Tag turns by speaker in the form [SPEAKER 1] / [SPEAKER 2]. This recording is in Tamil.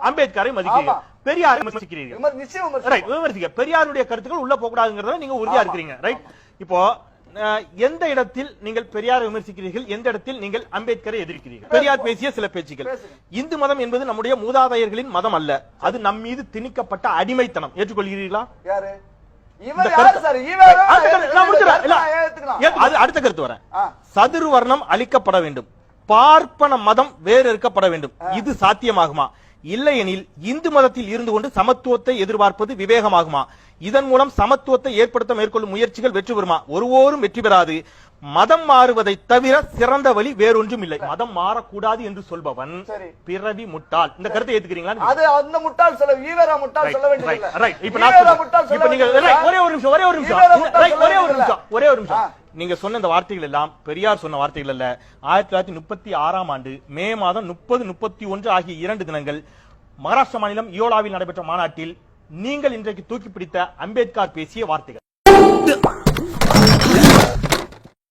[SPEAKER 1] அம்பேத்கரை மதிக்கிறீங்க, பெரியாரை விமர்சிக்கிறீங்க. பெரியாருடைய கருத்துக்கள் உள்ள போக கூடாதுங்கறத நீங்க உறுதியா இருக்கிறீங்க, ரைட்? இப்போ எந்த இடத்தில் நீங்கள் பெரியாரை விமர்சிக்கிறீர்கள், எந்த இடத்தில் நீங்கள் அம்பேத்கரை எதிர்க்கிறீர்கள்? பெரியார் பேசிய சில பேச்சுக்கள், இந்து மதம் என்பது நம்முடைய மூதாதையர்களின் மதம் அல்ல, அது நம் மீது திணிக்கப்பட்ட அடிமைத்தனம். ஏற்றுக்கொள்கிறீர்களா? அடுத்த கருத்து வரேன். சதுர் வர்ணம் அளிக்கப்பட வேண்டும், பார்ப்பன மதம் வேறு இருக்கப்பட வேண்டும், இது சாத்தியமாகுமா? இல்லையெனில் இந்து மதத்தில் இருந்து கொண்டு சமத்துவத்தை எதிர்பார்ப்பது விவேகமாகுமா? இதன் மூலம் சமத்துவத்தை ஏற்படுத்த மேற்கொள்ளும் முயற்சிகள் வெற்றி பெறுமா? ஒருவோரும் வெற்றி பெறாது. மதம் மாறுவதை தவிர சிறந்த வழி வேறொன்றும் இல்லை. மதம் மாறக்கூடாது என்று சொல்பவன் பிறவி முட்டாள். இந்த கருத்தை ஏத்துக்கிறீங்களா?
[SPEAKER 2] அது அந்த முட்டாள் சொல்ல ஈவேரா முட்டாள் சொல்ல வேண்டியது.
[SPEAKER 1] ஒரே ஒரு நிமிஷம். நீங்க சொன்ன இந்த வார்த்தைகள் எல்லாம் பெரியார் சொன்ன வார்த்தைகள் அல்ல. 1936ஆம் ஆண்டு மே மாதம் 30, 31 ஆகிய 2 தினங்கள் மகாராஷ்டிரா மாநிலம் ஈரோடாவில் நடைபெற்ற மாநாட்டில் நீங்கள் இன்றைக்கு தூக்கி பிடித்த அம்பேத்கர் பேசிய வார்த்தைகள்.